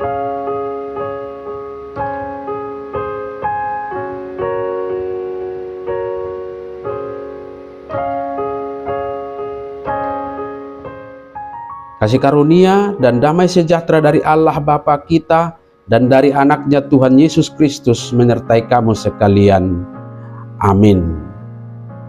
Kasih karunia dan damai sejahtera dari Allah Bapa kita dan dari anaknya Tuhan Yesus Kristus menyertai kamu sekalian. Amin.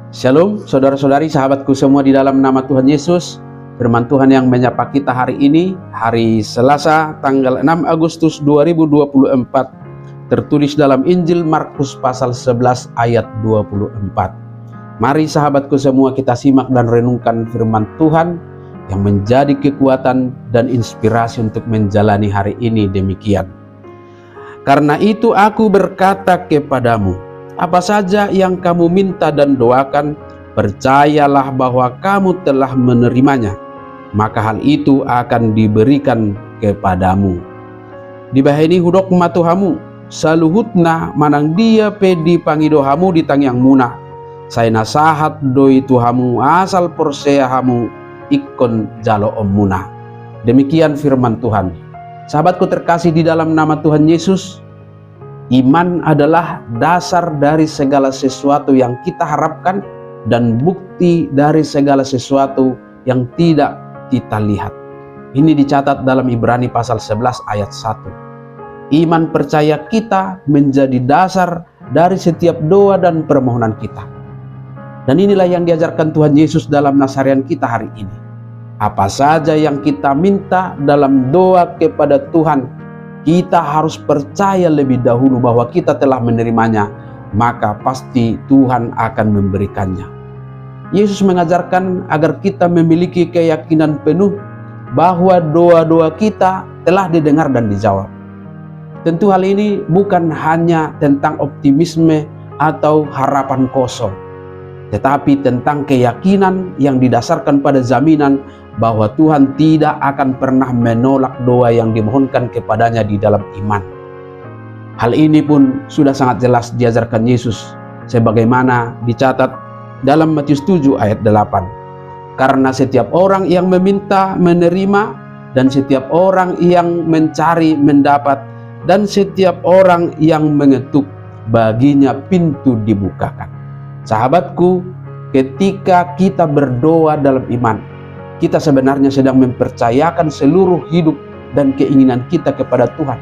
Shalom saudara-saudari, sahabatku semua di dalam nama Tuhan Yesus. Firman Tuhan yang menyapa kita hari ini, hari Selasa tanggal 6 Agustus 2024, tertulis dalam Injil Markus pasal 11 ayat 24. Mari sahabatku semua kita simak dan renungkan firman Tuhan yang menjadi kekuatan dan inspirasi untuk menjalani hari ini demikian. Karena itu aku berkata kepadamu, apa saja yang kamu minta dan doakan, percayalah bahwa kamu telah menerimanya, maka hal itu akan diberikan kepadamu. Dibahini hudok matuhamu, saluhutna manang dia pedi pangidohamu di tang yang muna. Saya nasihat doi tuhamu asal porseahamu ikon jalo omuna. Demikian firman Tuhan. Sahabatku terkasih di dalam nama Tuhan Yesus, iman adalah dasar dari segala sesuatu yang kita harapkan dan bukti dari segala sesuatu yang tidak kita lihat. Ini dicatat dalam Ibrani pasal 11 ayat 1. Iman percaya kita menjadi dasar dari setiap doa dan permohonan kita. Dan inilah yang diajarkan Tuhan Yesus dalam nasarian kita hari ini. Apa saja yang kita minta dalam doa kepada Tuhan, kita harus percaya lebih dahulu bahwa kita telah menerimanya, maka pasti Tuhan akan memberikannya. Yesus mengajarkan agar kita memiliki keyakinan penuh bahwa doa-doa kita telah didengar dan dijawab. Tentu hal ini bukan hanya tentang optimisme atau harapan kosong, tetapi tentang keyakinan yang didasarkan pada jaminan bahwa Tuhan tidak akan pernah menolak doa yang dimohonkan kepadanya di dalam iman. Hal ini pun sudah sangat jelas diajarkan Yesus sebagaimana dicatat dalam Matius 7 ayat 8. Karena setiap orang yang meminta menerima, dan setiap orang yang mencari mendapat, dan setiap orang yang mengetuk baginya pintu dibukakan. Sahabatku, ketika kita berdoa dalam iman, kita sebenarnya sedang mempercayakan seluruh hidup dan keinginan kita kepada Tuhan.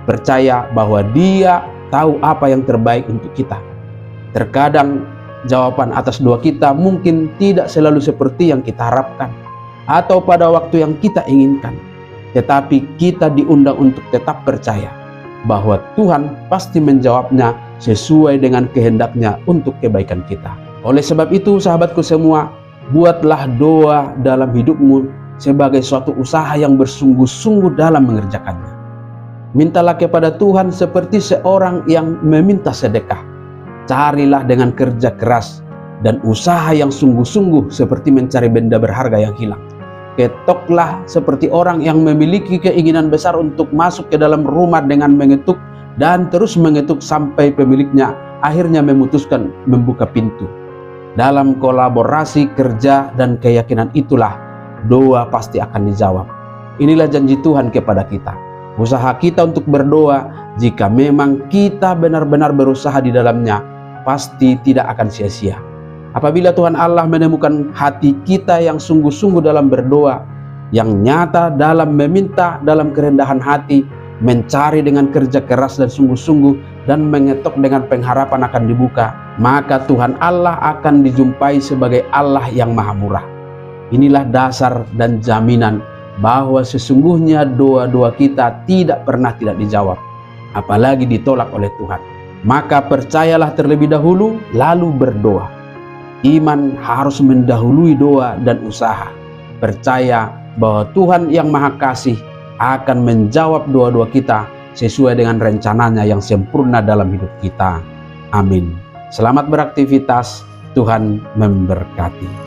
Percaya bahwa Dia tahu apa yang terbaik untuk kita. Terkadang jawaban atas doa kita mungkin tidak selalu seperti yang kita harapkan atau pada waktu yang kita inginkan. Tetapi kita diundang untuk tetap percaya bahwa Tuhan pasti menjawabnya sesuai dengan kehendaknya untuk kebaikan kita. Oleh sebab itu sahabatku semua, buatlah doa dalam hidupmu sebagai suatu usaha yang bersungguh-sungguh dalam mengerjakannya. Mintalah kepada Tuhan seperti seorang yang meminta sedekah. Carilah dengan kerja keras dan usaha yang sungguh-sungguh seperti mencari benda berharga yang hilang. Ketoklah seperti orang yang memiliki keinginan besar untuk masuk ke dalam rumah dengan mengetuk dan terus mengetuk sampai pemiliknya akhirnya memutuskan membuka pintu. Dalam kolaborasi, kerja, dan keyakinan itulah doa pasti akan dijawab. Inilah janji Tuhan kepada kita. Usaha kita untuk berdoa, jika memang kita benar-benar berusaha di dalamnya, pasti tidak akan sia-sia. Apabila Tuhan Allah menemukan hati kita yang sungguh-sungguh dalam berdoa, yang nyata dalam meminta dalam kerendahan hati, mencari dengan kerja keras dan sungguh-sungguh, dan mengetok dengan pengharapan akan dibuka, maka Tuhan Allah akan dijumpai sebagai Allah yang maha murah. Inilah dasar dan jaminan bahwa sesungguhnya doa-doa kita tidak pernah tidak dijawab, apalagi ditolak oleh Tuhan. Maka percayalah terlebih dahulu, lalu berdoa. Iman harus mendahului doa dan usaha. Percaya bahwa Tuhan yang maha kasih akan menjawab doa-doa kita sesuai dengan rencananya yang sempurna dalam hidup kita. Amin. Selamat beraktivitas, Tuhan memberkati.